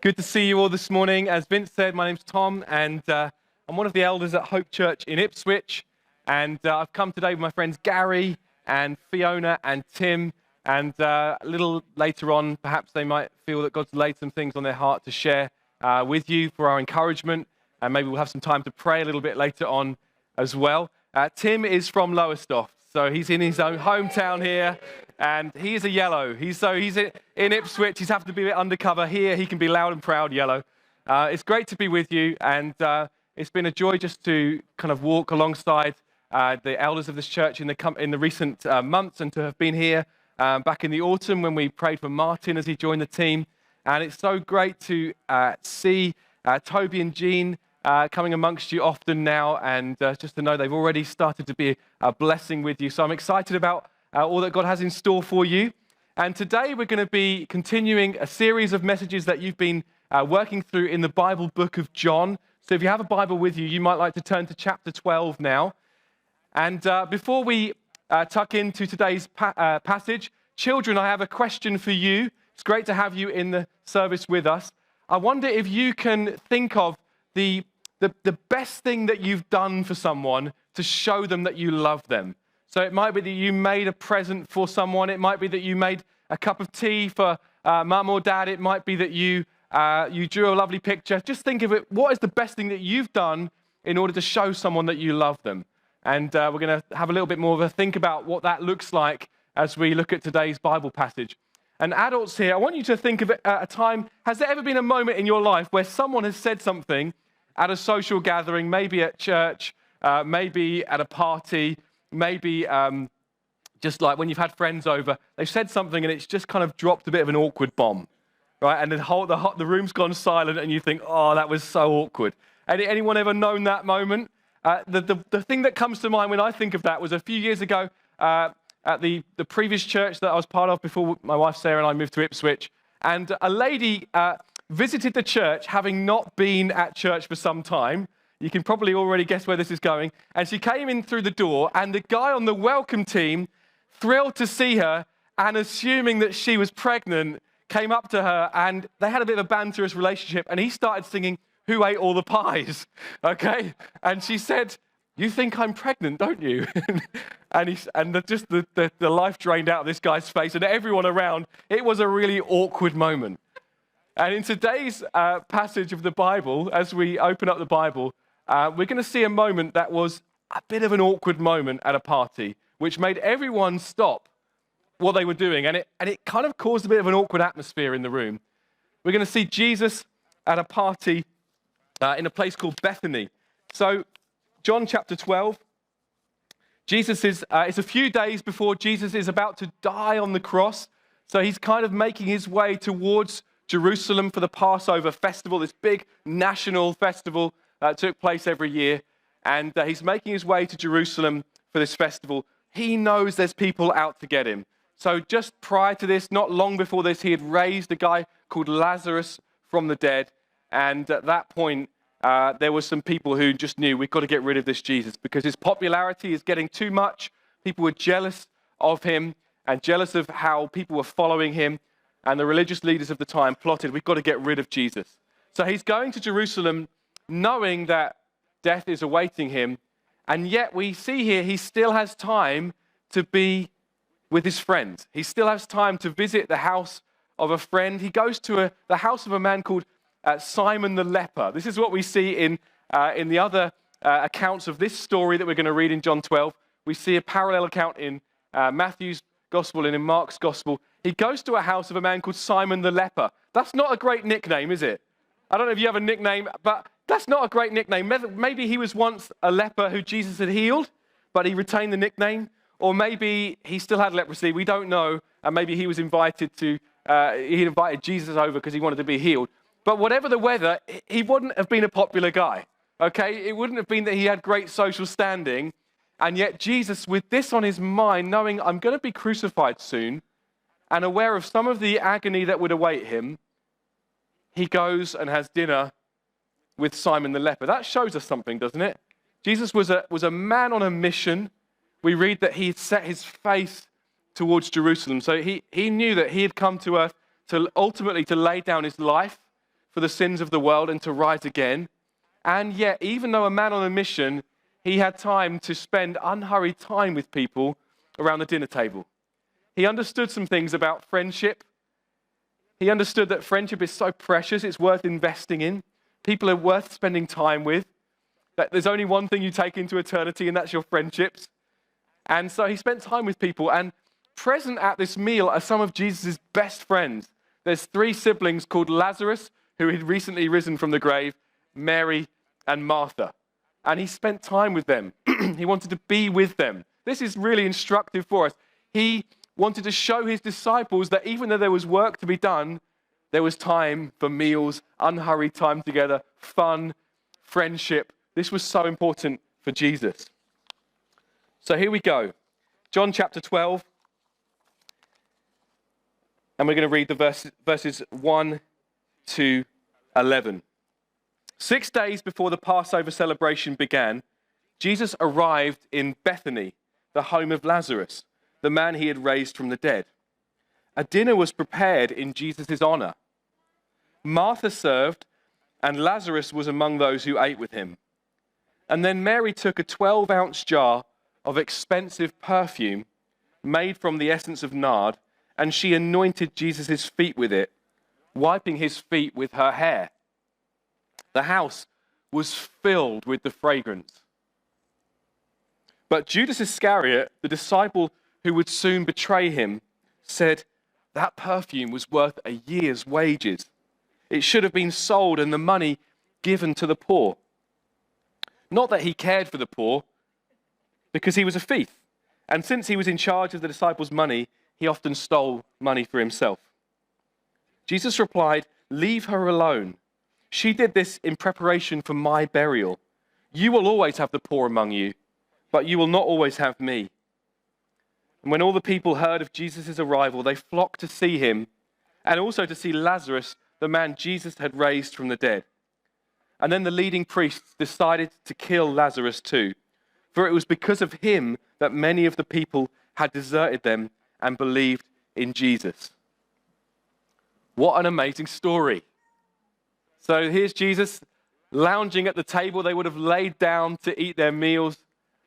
Good to see you all this morning. As Vince said, my name's Tom, and I'm one of the elders at Hope Church in Ipswich. And I've come today with my friends Gary and Fiona and Tim. And a little later on, perhaps they might feel that God's laid some things on their heart to share with you for our encouragement. And maybe we'll have some time to pray a little bit later on as well. Tim is from Lowestoft, so he's in his own hometown here. And he is a yellow. He's in Ipswich. He's having to be a bit undercover. Here, he can be loud and proud yellow. It's great to be with you, and it's been a joy just to kind of walk alongside the elders of this church in the recent months, and to have been here back in the autumn when we prayed for Martin as he joined the team. And it's so great to see Toby and Jean coming amongst you often now, and just to know they've already started to be a blessing with you. So I'm excited about all that God has in store for you. And today we're going to be continuing a series of messages that you've been working through in the Bible book of John. So if you have a Bible with you, you might like to turn to chapter 12 now. And before we tuck into today's passage, children, I have a question for you. It's great to have you in the service with us. I wonder if you can think of the best thing that you've done for someone to show them that you love them. So it might be that you made a present for someone. It might be that you made a cup of tea for mum or dad. It might be that you drew a lovely picture. Just think of it. What is the best thing that you've done in order to show someone that you love them? And we're going to have a little bit more of a think about what that looks like as we look at today's Bible passage. And adults here, I want you to think of it at a time. Has there ever been a moment in your life where someone has said something at a social gathering, maybe at church, maybe at a party, maybe just like when you've had friends over, they've said something and it's just kind of dropped a bit of an awkward bomb, right? And the room's gone silent and you think, oh, that was so awkward. Anyone ever known that moment? The thing that comes to mind when I think of that was a few years ago at the previous church that I was part of before my wife Sarah and I moved to Ipswich. And a lady visited the church having not been at church for some time. You can probably already guess where this is going. And she came in through the door, and the guy on the welcome team, thrilled to see her, and assuming that she was pregnant, came up to her, and they had a bit of a banterous relationship, and he started singing, "Who Ate All the Pies?" Okay? And she said, "You think I'm pregnant, don't you?" and the life drained out of this guy's face, and everyone around. It was a really awkward moment. And in today's passage of the Bible, as we open up the Bible, we're going to see a moment that was a bit of an awkward moment at a party, which made everyone stop what they were doing. And it kind of caused a bit of an awkward atmosphere in the room. We're going to see Jesus at a party in a place called Bethany. So John chapter 12, Jesus is, it's a few days before Jesus is about to die on the cross. So he's kind of making his way towards Jerusalem for the Passover festival, this big national festival that took place every year. And he's making his way to Jerusalem for this festival. He knows there's people out to get him. So just prior to this, not long before this, he had raised a guy called Lazarus from the dead. And at that point, there were some people who just knew we've got to get rid of this Jesus because his popularity is getting too much. People were jealous of him and jealous of how people were following him. And the religious leaders of the time plotted, we've got to get rid of Jesus. So he's going to Jerusalem knowing that death is awaiting him. And yet we see here he still has time to be with his friends. He still has time to visit the house of a friend. He goes to the house of a man called Simon the leper. This is what we see in the other accounts of this story that we're going to read in John 12. We see a parallel account in Matthew's gospel and in Mark's gospel. He goes to a house of a man called Simon the leper. That's not a great nickname, is it? I don't know if you have a nickname, but that's not a great nickname. Maybe he was once a leper who Jesus had healed, but he retained the nickname. Or maybe he still had leprosy. We don't know. And maybe he was invited to, he invited Jesus over because he wanted to be healed. But whatever the weather, he wouldn't have been a popular guy, okay? It wouldn't have been that he had great social standing. And yet Jesus, with this on his mind, knowing I'm going to be crucified soon, and aware of some of the agony that would await him, he goes and has dinner with Simon the leper. That shows us something, doesn't it? Jesus was a man on a mission. We read that he had set his face towards Jerusalem. So he knew that he had come to earth to ultimately to lay down his life for the sins of the world and to rise again. And yet, even though a man on a mission, he had time to spend unhurried time with people around the dinner table. He understood some things about friendship. He understood that friendship is so precious, it's worth investing in. People are worth spending time with. That there's only one thing you take into eternity, and that's your friendships. And so he spent time with people. And present at this meal are some of Jesus' best friends. There's 3 siblings called Lazarus, who had recently risen from the grave, Mary and Martha. And he spent time with them. He wanted to be with them. This is really instructive for us. He wanted to show his disciples that even though there was work to be done, there was time for meals, unhurried time together, fun, friendship. This was so important for Jesus. So here we go. John chapter 12. And we're going to read the verses 1 to 11. 6 days before the Passover celebration began, Jesus arrived in Bethany, the home of Lazarus, the man he had raised from the dead. A dinner was prepared in Jesus' honor. Martha served, and Lazarus was among those who ate with him. And then Mary took a 12-ounce jar of expensive perfume made from the essence of nard, and she anointed Jesus' feet with it, wiping his feet with her hair. The house was filled with the fragrance. But Judas Iscariot, the disciple who would soon betray him, said, "That perfume was worth a year's wages. It should have been sold and the money given to the poor." Not that he cared for the poor, because he was a thief. And since he was in charge of the disciples' money, he often stole money for himself. Jesus replied, "Leave her alone. She did this in preparation for my burial. You will always have the poor among you, but you will not always have me." And when all the people heard of Jesus' arrival, they flocked to see him and also to see Lazarus, the man Jesus had raised from the dead. And then the leading priests decided to kill Lazarus too, for it was because of him that many of the people had deserted them and believed in Jesus. What an amazing story. So here's Jesus lounging at the table. They would have laid down to eat their meals.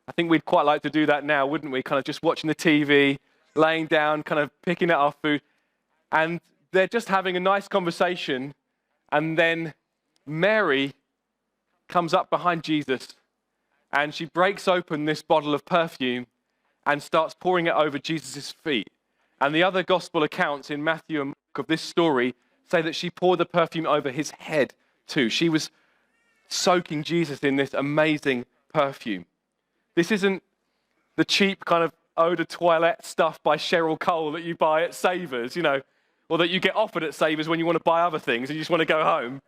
I think we'd quite like to do that now, wouldn't we? Kind of just watching the TV, laying down, kind of picking at our food. And they're just having a nice conversation. And then Mary comes up behind Jesus and she breaks open this bottle of perfume and starts pouring it over Jesus' feet. And the other gospel accounts in Matthew and Mark of this story say that she poured the perfume over his head too. She was soaking Jesus in this amazing perfume. This isn't the cheap kind of eau de toilette stuff by Cheryl Cole that you buy at Savers, or that you get offered at Savers when you want to buy other things and you just want to go home.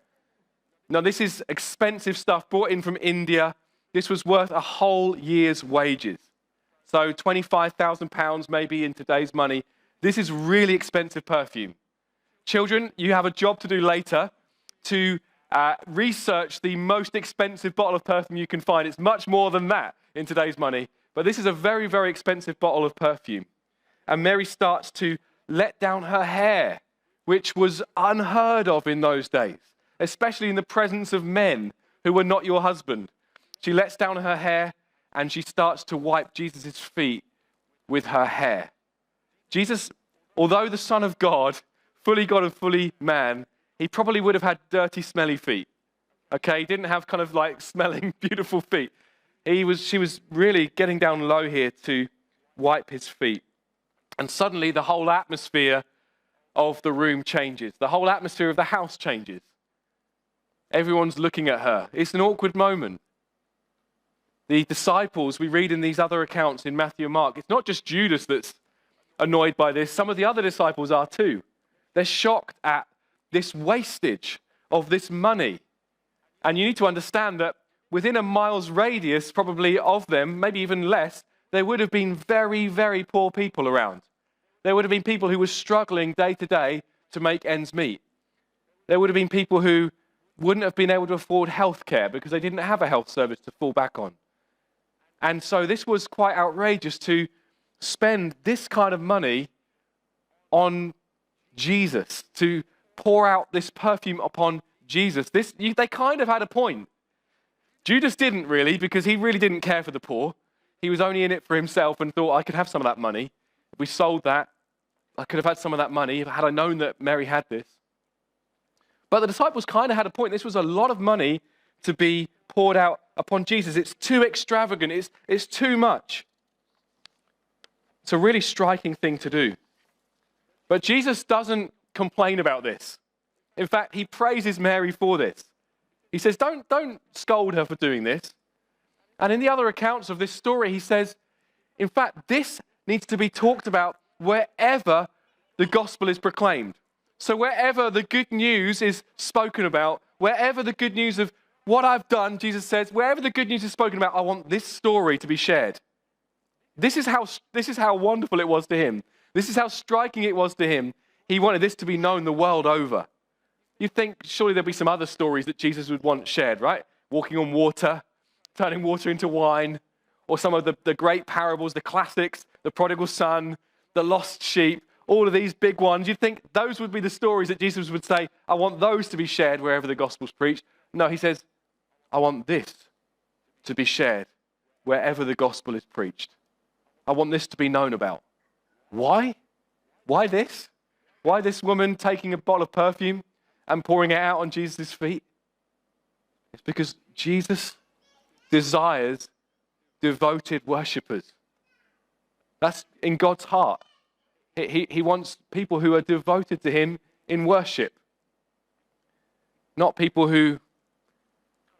No, this is expensive stuff brought in from India. This was worth a whole year's wages. So £25,000 maybe in today's money. This is really expensive perfume. Children, you have a job to do later to research the most expensive bottle of perfume you can find. It's much more than that in today's money. But this is a very, very expensive bottle of perfume. And Mary starts to let down her hair, which was unheard of in those days, especially in the presence of men who were not your husband. She lets down her hair and she starts to wipe Jesus' feet with her hair. Jesus, although the Son of God, fully God and fully man, he probably would have had dirty, smelly feet. Okay, he didn't have kind of like smelling, beautiful feet. She was really getting down low here to wipe his feet. And suddenly the whole atmosphere of the room changes. The whole atmosphere of the house changes. Everyone's looking at her. It's an awkward moment. The disciples, we read in these other accounts in Matthew and Mark, it's not just Judas that's annoyed by this. Some of the other disciples are too. They're shocked at this wastage of this money. And you need to understand that within a mile's radius, probably of them, maybe even less, there would have been very, very poor people around. There would have been people who were struggling day to day to make ends meet. There would have been people who wouldn't have been able to afford healthcare because they didn't have a health service to fall back on. And so this was quite outrageous to spend this kind of money on Jesus, to pour out this perfume upon Jesus, they kind of had a point. Judas didn't really, because he really didn't care for the poor. He was only in it for himself and thought, I could have some of that money. If we sold that, I could have had some of that money had I known that Mary had this. But the disciples kind of had a point. This was a lot of money to be poured out upon Jesus. It's too extravagant. It's too much. It's a really striking thing to do. But Jesus doesn't complain about this. In fact, he praises Mary for this. He says, don't scold her for doing this. And in the other accounts of this story, he says, in fact, this needs to be talked about wherever the gospel is proclaimed. So wherever the good news is spoken about, wherever the good news of what I've done, Jesus says, wherever the good news is spoken about, I want this story to be shared. This is how wonderful it was to him. This is how striking it was to him. He wanted this to be known the world over. You'd think surely there'd be some other stories that Jesus would want shared, right? Walking on water, turning water into wine, or some of the great parables, the classics, the prodigal son, the lost sheep, all of these big ones. You'd think those would be the stories that Jesus would say, I want those to be shared wherever the gospel's preached. No, he says, I want this to be shared wherever the gospel is preached. I want this to be known about. Why? Why this? Why this woman taking a bottle of perfume and pouring it out on Jesus' feet? It's because Jesus desires devoted worshippers. That's in God's heart. He wants people who are devoted to him in worship. Not people who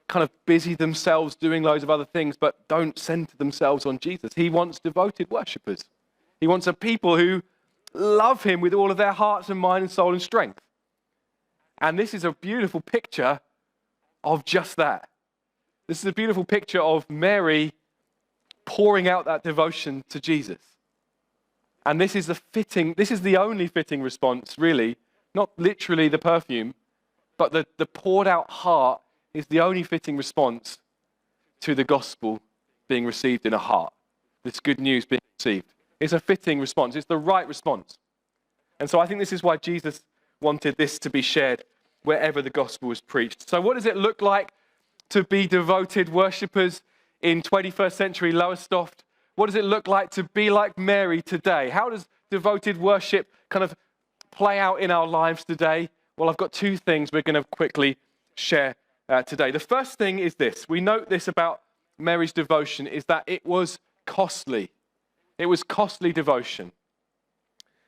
kind of busy themselves doing loads of other things but don't center themselves on Jesus. He wants devoted worshippers. He wants a people who love him with all of their hearts and mind and soul and strength. And this is a beautiful picture of just that. This is a beautiful picture of Mary pouring out that devotion to Jesus. And this is the only fitting response, really, not literally the perfume, but the poured out heart is the only fitting response to the gospel being received in a heart. This good news being received. It's a fitting response. It's the right response. And so I think this is why Jesus wanted this to be shared wherever the gospel was preached. So what does it look like to be devoted worshippers in 21st century Lowestoft? What does it look like to be like Mary today? How does devoted worship kind of play out in our lives today? Well, I've got two things we're going to quickly share today. The first thing is this. We note this about Mary's devotion is that it was costly. It was costly devotion.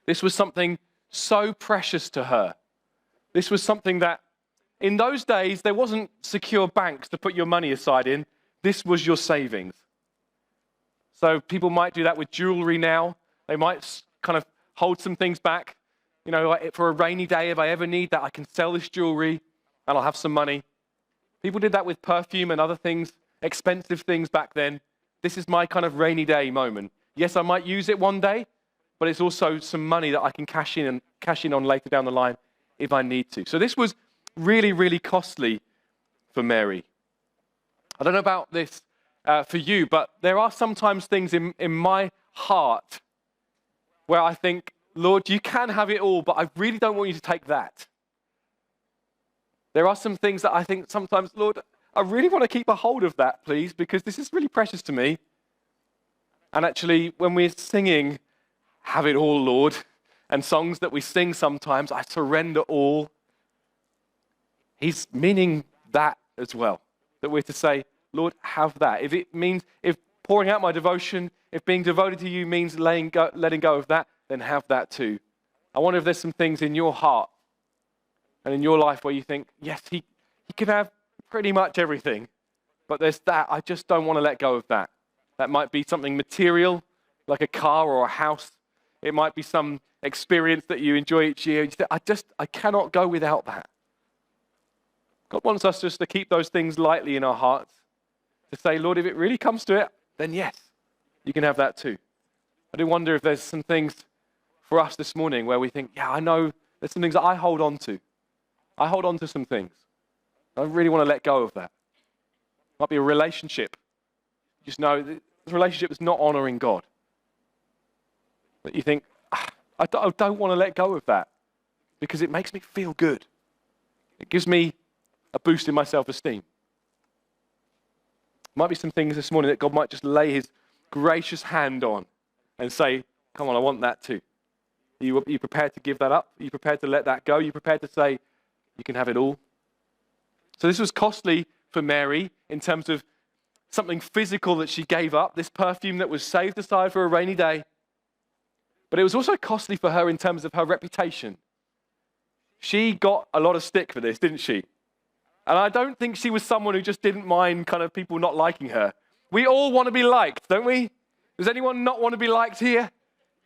This was something so precious to her. This was something that in those days, there wasn't secure banks to put your money aside in. This was your savings. So people might do that with jewelry now. They might kind of hold some things back. You know, like for a rainy day, if I ever need that, I can sell this jewelry and I'll have some money. People did that with perfume and other things, expensive things back then. This is my kind of rainy day moment. Yes, I might use it one day, but it's also some money that I can cash in on later down the line if I need to. So this was really, really costly for Mary. I don't know about this for you, but there are sometimes things in my heart where I think, Lord, you can have it all, but I really don't want you to take that. There are some things that I think sometimes, Lord, I really want to keep a hold of that, please, because this is really precious to me. And actually, when we're singing, have it all, Lord, and songs that we sing sometimes, I surrender all, he's meaning that as well, that we're to say, Lord, have that. If pouring out my devotion, if being devoted to you means letting go of that, then have that too. I wonder if there's some things in your heart and in your life where you think, yes, he can have pretty much everything, but there's that, I just don't want to let go of that. That might be something material, like a car or a house. It might be some experience that you enjoy each year. You say, I cannot go without that. God wants us just to keep those things lightly in our hearts, to say, Lord, if it really comes to it, then yes, you can have that too. I do wonder if there's some things for us this morning where we think, yeah, I know there's some things that I hold on to. I hold on to some things. I really want to let go of that. It might be a relationship. You just know this relationship is not honoring God. But you think, I don't want to let go of that because it makes me feel good. It gives me a boost in my self-esteem. Might be some things this morning that God might just lay his gracious hand on and say, come on, I want that too. Are you prepared to give that up? Are you prepared to let that go? Are you prepared to say, you can have it all? So this was costly for Mary in terms of something physical that she gave up, this perfume that was saved aside for a rainy day. But it was also costly for her in terms of her reputation. She got a lot of stick for this, didn't she? And I don't think she was someone who just didn't mind kind of people not liking her. We all want to be liked, don't we? Does anyone not want to be liked here?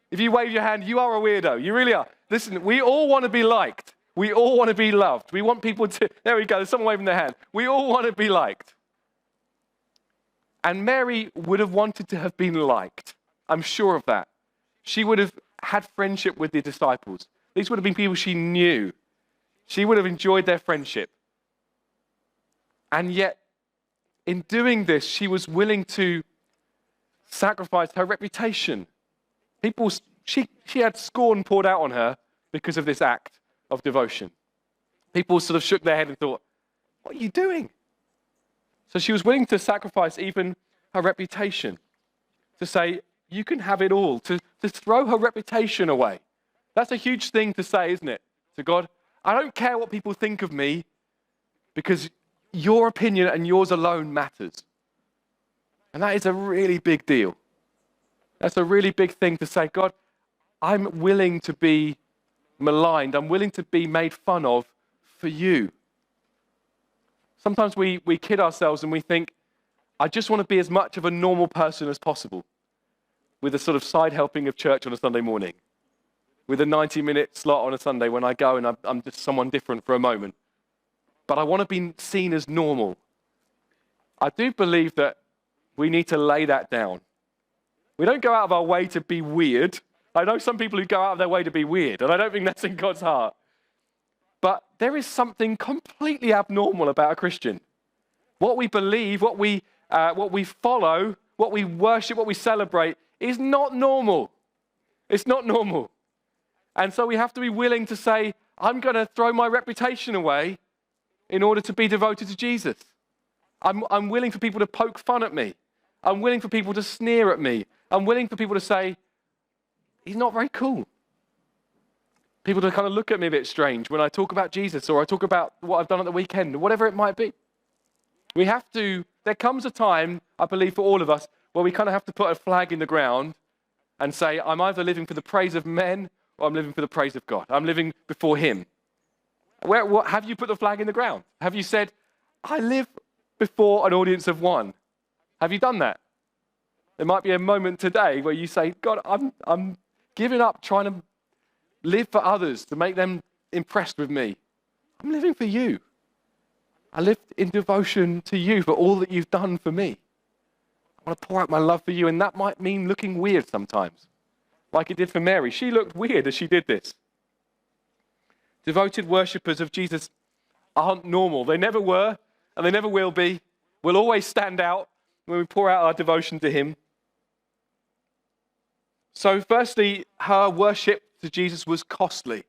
If you wave your hand, you are a weirdo. You really are. Listen, we all want to be liked. We all want to be loved. We want people to... There we go. There's someone waving their hand. We all want to be liked. And Mary would have wanted to have been liked. I'm sure of that. She would have had friendship with the disciples. These would have been people she knew. She would have enjoyed their friendship. And yet, in doing this, she was willing to sacrifice her reputation. She had scorn poured out on her because of this act of devotion. People sort of shook their head and thought, what are you doing? So she was willing to sacrifice even her reputation, to say, you can have it all, to throw her reputation away. That's a huge thing to say, isn't it? To God, I don't care what people think of me because your opinion and yours alone matters. And that is a really big deal. That's a really big thing to say, God, I'm willing to be maligned. I'm willing to be made fun of for you. Sometimes we kid ourselves and we think, I just want to be as much of a normal person as possible, with a sort of side helping of church on a Sunday morning, with a 90-minute slot on a Sunday when I go and I'm just someone different for a moment. But I want to be seen as normal. I do believe that we need to lay that down. We don't go out of our way to be weird. I know some people who go out of their way to be weird, and I don't think that's in God's heart. But there is something completely abnormal about a Christian. What we believe, what we follow, what we worship, what we celebrate is not normal. It's not normal. And so we have to be willing to say, I'm going to throw my reputation away in order to be devoted to Jesus. I'm willing for people to poke fun at me. I'm willing for people to sneer at me. I'm willing for people to say, he's not very cool. People to kind of look at me a bit strange when I talk about Jesus or I talk about what I've done at the weekend or whatever it might be. We have to, there comes a time, I believe for all of us, where we kind of have to put a flag in the ground and say, I'm either living for the praise of men or I'm living for the praise of God. I'm living before him. What, have you put the flag in the ground? Have you said, I live before an audience of one? Have you done that? There might be a moment today where you say, God, I'm giving up trying to live for others to make them impressed with me. I'm living for you. I live in devotion to you for all that you've done for me. I want to pour out my love for you, and that might mean looking weird sometimes, like it did for Mary. She looked weird as she did this. Devoted worshippers of Jesus aren't normal. They never were, and they never will be. We'll always stand out when we pour out our devotion to him. So firstly, her worship to Jesus was costly.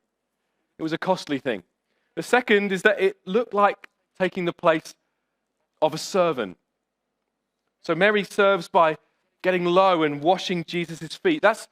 It was a costly thing. The second is that it looked like taking the place of a servant. So Mary serves by getting low and washing Jesus' feet. That's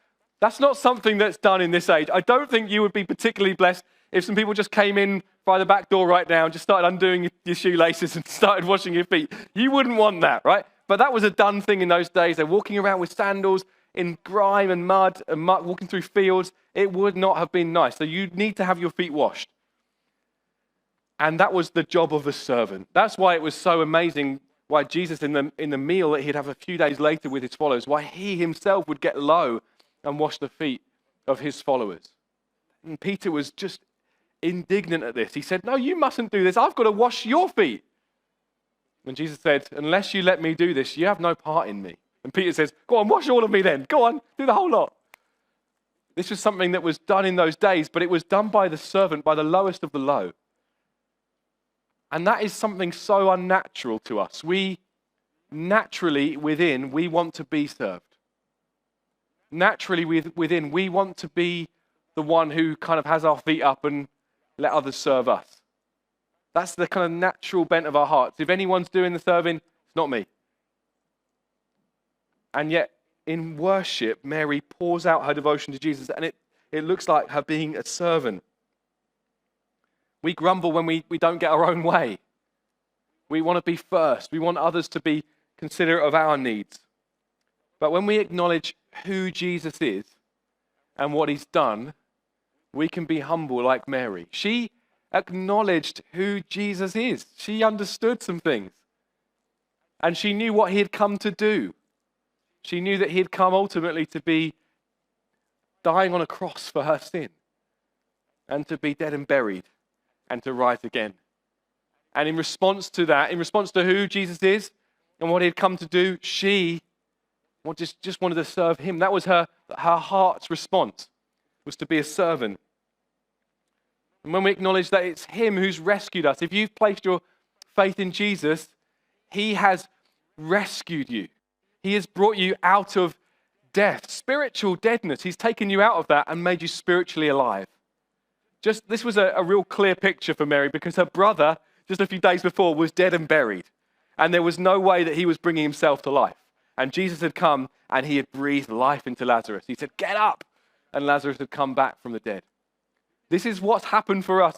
not something that's done in this age. I don't think you would be particularly blessed if some people just came in by the back door right now and just started undoing your shoelaces and started washing your feet. You wouldn't want that, right? But that was a done thing in those days. They're walking around with sandals in grime and mud, walking through fields. It would not have been nice. So you need to have your feet washed. And that was the job of a servant. That's why it was so amazing why Jesus in the meal that he'd have a few days later with his followers, why he himself would get low and wash the feet of his followers. And Peter was just indignant at this. He said, no, you mustn't do this. I've got to wash your feet. And Jesus said, unless you let me do this, you have no part in me. And Peter says, go on, wash all of me then. Go on, do the whole lot. This was something that was done in those days, but it was done by the servant, by the lowest of the low. And that is something so unnatural to us. We naturally within, we want to be served. Naturally within, we want to be the one who kind of has our feet up and let others serve us. That's the kind of natural bent of our hearts. If anyone's doing the serving, it's not me. And yet, in worship, Mary pours out her devotion to Jesus, and it looks like her being a servant. We grumble when we don't get our own way. We want to be first. We want others to be considerate of our needs. But when we acknowledge who Jesus is and what he's done, we can be humble like Mary. She acknowledged who Jesus is. She understood some things. And she knew what he had come to do. She knew that he had come ultimately to be dying on a cross for her sin, and to be dead and buried, and to rise again. And in response to that, in response to who Jesus is and what he had come to do, she just wanted to serve him. That was her heart's response, was to be a servant. And when we acknowledge that it's him who's rescued us, if you've placed your faith in Jesus, he has rescued you. He has brought you out of death, spiritual deadness. He's taken you out of that and made you spiritually alive. This was a real clear picture for Mary, because her brother, just a few days before, was dead and buried. And there was no way that he was bringing himself to life. And Jesus had come and he had breathed life into Lazarus. He said, "Get up!" And Lazarus had come back from the dead. This is what's happened for us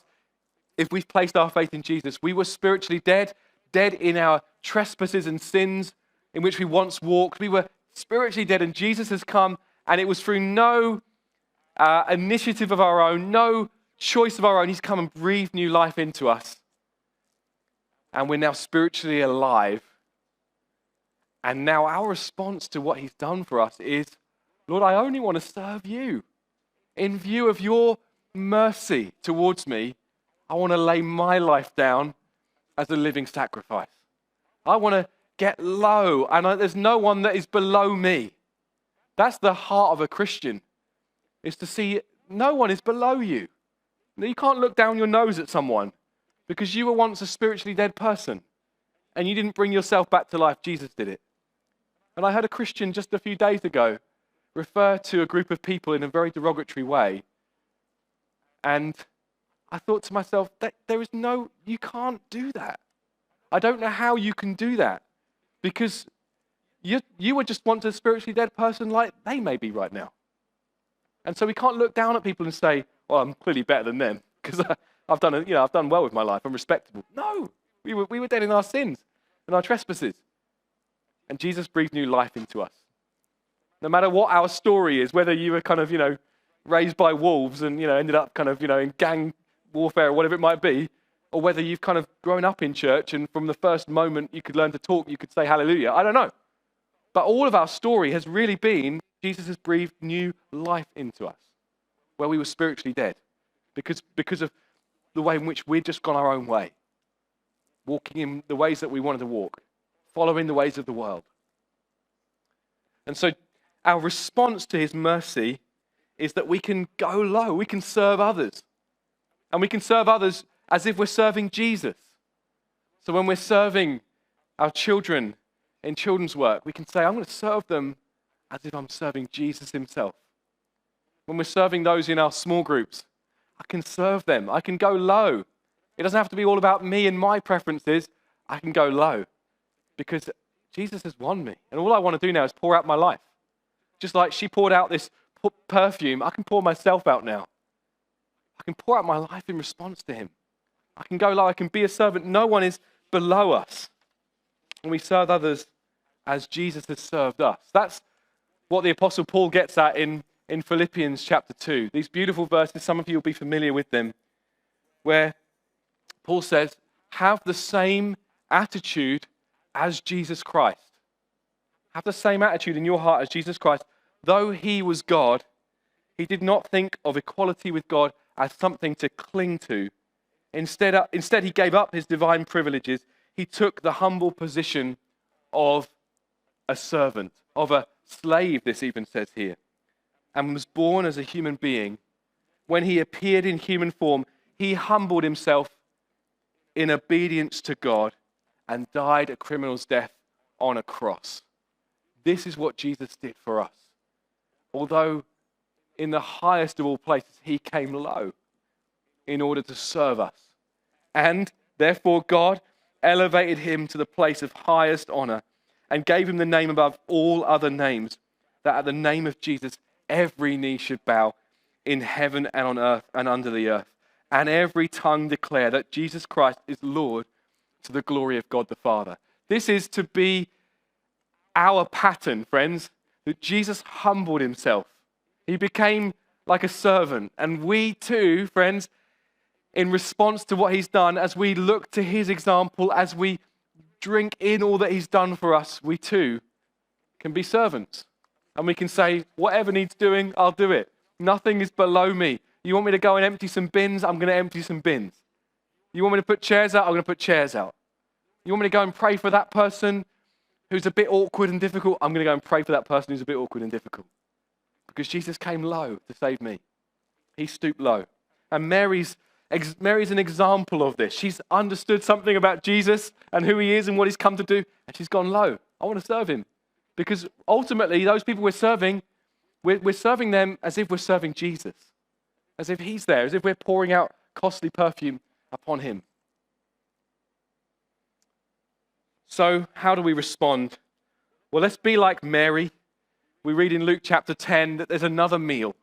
if we've placed our faith in Jesus. We were spiritually dead in our trespasses and sins in which we once walked. We were spiritually dead, and Jesus has come, and it was through no initiative of our own, no choice of our own. He's come and breathed new life into us. And we're now spiritually alive. And now our response to what he's done for us is, Lord, I only want to serve you. In view of your mercy towards me, I want to lay my life down as a living sacrifice. I want to get low, and there's no one that is below me. That's the heart of a Christian, is to see no one is below you. You can't look down your nose at someone because you were once a spiritually dead person and you didn't bring yourself back to life. Jesus did it. And I heard a Christian just a few days ago refer to a group of people in a very derogatory way. And I thought to myself, you can't do that. I don't know how you can do that, because you would just want a spiritually dead person like they may be right now. And so we can't look down at people and say, well, I'm clearly better than them because I've done well with my life. I'm respectable. No, we were dead in our sins and our trespasses. And Jesus breathed new life into us. No matter what our story is, whether you were kind of, raised by wolves and, ended up kind of, in gang warfare or whatever it might be, or whether you've kind of grown up in church and from the first moment you could learn to talk, you could say hallelujah. I don't know. But all of our story has really been Jesus has breathed new life into us where we were spiritually dead because of the way in which we'd just gone our own way, walking in the ways that we wanted to walk, following the ways of the world. And so our response to his mercy is that we can go low, we can serve others. And we can serve others as if we're serving Jesus. So when we're serving our children in children's work, we can say, I'm going to serve them as if I'm serving Jesus himself. When we're serving those in our small groups, I can serve them. I can go low. It doesn't have to be all about me and my preferences. I can go low because Jesus has won me. And all I want to do now is pour out my life. Just like she poured out this perfume, I can pour myself out now. I can pour out my life in response to him. I can go low. I can be a servant. No one is below us. And we serve others as Jesus has served us. That's what the Apostle Paul gets at in Philippians chapter 2. These beautiful verses, some of you will be familiar with them, where Paul says, have the same attitude as Jesus Christ. Have the same attitude in your heart as Jesus Christ. Though he was God, he did not think of equality with God as something to cling to. Instead, he gave up his divine privileges. He took the humble position of a servant, of a slave, this even says here, and was born as a human being. When he appeared in human form, he humbled himself in obedience to God and died a criminal's death on a cross. This is what Jesus did for us. Although in the highest of all places, he came low in order to serve us. And Therefore God elevated him to the place of highest honor and gave him the name above all other names, that at the name of Jesus every knee should bow in heaven and on earth and under the earth, and every tongue declare that Jesus Christ is Lord, to the glory of God the Father. This is to be our pattern, friends, that Jesus humbled himself. He became like a servant. And we too, friends, in response to what he's done, as we look to his example, as we drink in all that he's done for us, we too can be servants. And we can say, whatever needs doing, I'll do it. Nothing is below me. You want me to go and empty some bins? I'm going to empty some bins. You want me to put chairs out? I'm going to put chairs out. You want me to go and pray for that person who's a bit awkward and difficult? I'm going to go and pray for that person who's a bit awkward and difficult. Because Jesus came low to save me. He stooped low. And Mary's an example of this. She's understood something about Jesus and who he is and what he's come to do. And she's gone low. I want to serve him. Because ultimately, those people we're serving them as if we're serving Jesus. As if he's there. As if we're pouring out costly perfume upon him. So how do we respond? Well, let's be like Mary. We read in Luke chapter 10 that there's another meal.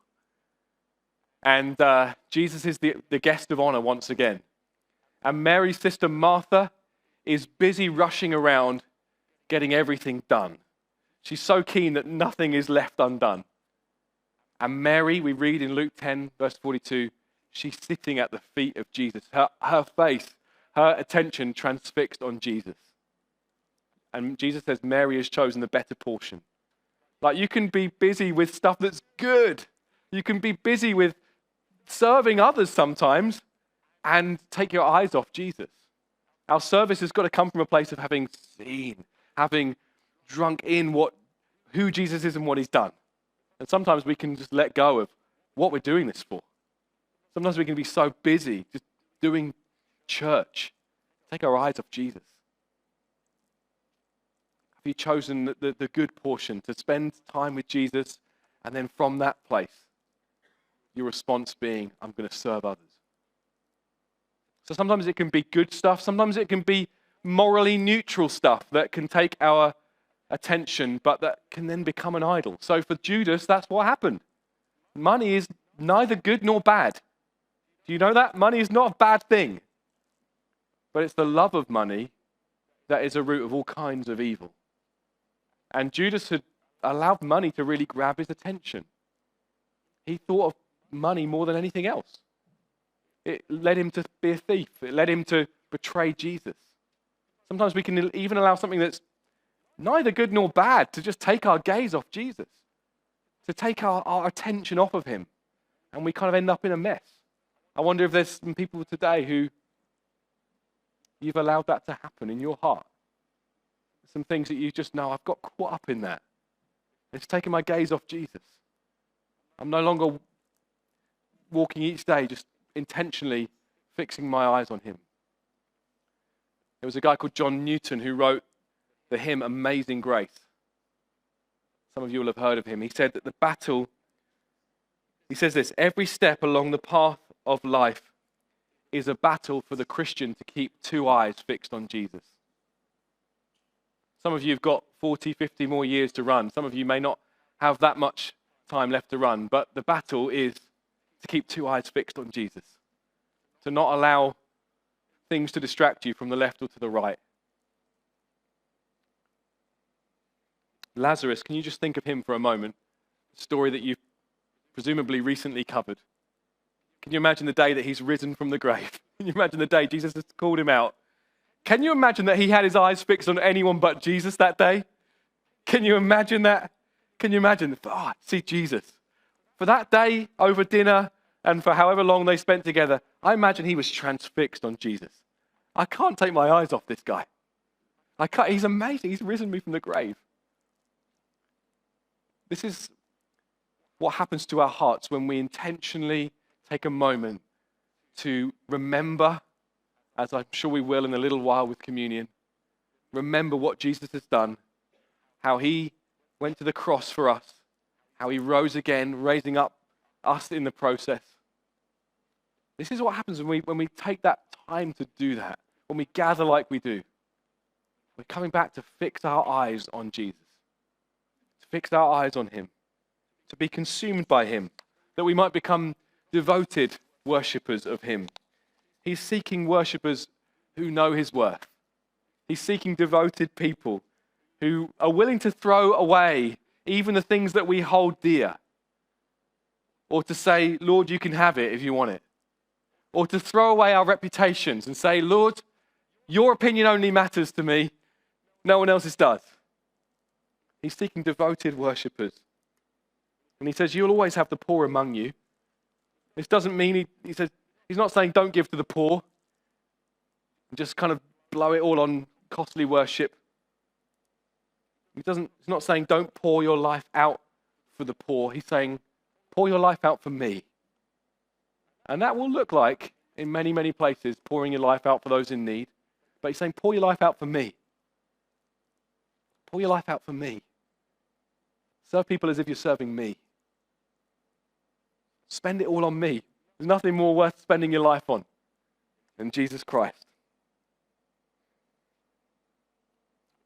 And Jesus is the guest of honor once again. And Mary's sister Martha is busy rushing around getting everything done. She's so keen that nothing is left undone. And Mary, we read in Luke 10, verse 42, she's sitting at the feet of Jesus. Her face, her attention transfixed on Jesus. And Jesus says Mary has chosen the better portion. Like, you can be busy with stuff that's good. You can be busy with serving others sometimes and take your eyes off Jesus. Our service has got to come from a place of having seen, having drunk in who Jesus is and what he's done. And sometimes we can just let go of what we're doing this for. Sometimes we can be so busy just doing church. Take our eyes off Jesus. Have you chosen the good portion to spend time with Jesus, and then from that place, your response being, I'm going to serve others? So sometimes it can be good stuff. Sometimes it can be morally neutral stuff that can take our attention, but that can then become an idol. So for Judas, that's what happened. Money is neither good nor bad. Do you know that? Money is not a bad thing. But it's the love of money that is a root of all kinds of evil. And Judas had allowed money to really grab his attention. He thought of money more than anything else. It led him to be a thief. It led him to betray Jesus. Sometimes we can even allow something that's neither good nor bad to just take our gaze off Jesus, to take our attention off of him, and we kind of end up in a mess. I wonder if there's some people today who you've allowed that to happen in your heart. Some things that you just know, I've got caught up in that. It's taken my gaze off Jesus. I'm no longer walking each day just intentionally fixing my eyes on him. There was a guy called John Newton who wrote the hymn Amazing Grace. Some of you will have heard of him. He said that the battle, he says this, every step along the path of life is a battle for the Christian to keep two eyes fixed on Jesus. Some of you have got 40, 50 more years to run. Some of you may not have that much time left to run, but the battle is to keep two eyes fixed on Jesus, to not allow things to distract you from the left or to the right. Lazarus, can you just think of him for a moment? A story that you've presumably recently covered. Can you imagine the day that he's risen from the grave? Can you imagine the day Jesus has called him out? Can you imagine that he had his eyes fixed on anyone but Jesus that day? Can you imagine that? Can you imagine? See Jesus. For that day over dinner and for however long they spent together, I imagine he was transfixed on Jesus. I can't take my eyes off this guy. He's amazing. He's risen me from the grave. This is what happens to our hearts when we intentionally take a moment to remember, as I'm sure we will in a little while with communion, remember what Jesus has done, how he went to the cross for us, how he rose again, raising up us in the process. This is what happens when we take that time to do that, when we gather like we do, we're coming back to fix our eyes on Jesus, to fix our eyes on him, to be consumed by him, that we might become devoted worshippers of him. He's seeking worshippers who know his worth. He's seeking devoted people who are willing to throw away even the things that we hold dear. Or to say, Lord, you can have it if you want it. Or to throw away our reputations and say, Lord, your opinion only matters to me. No one else's does. He's seeking devoted worshippers. And he says, you'll always have the poor among you. This doesn't mean, he says, he's not saying don't give to the poor and just kind of blow it all on costly worship. He's not saying don't pour your life out for the poor. He's saying pour your life out for me. And that will look like, in many, many places, pouring your life out for those in need. But he's saying pour your life out for me. Pour your life out for me. Serve people as if you're serving me. Spend it all on me. There's nothing more worth spending your life on than Jesus Christ.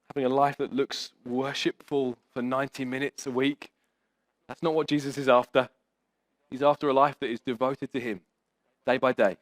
Having a life that looks worshipful for 90 minutes a week, that's not what Jesus is after. He's after a life that is devoted to him, day by day.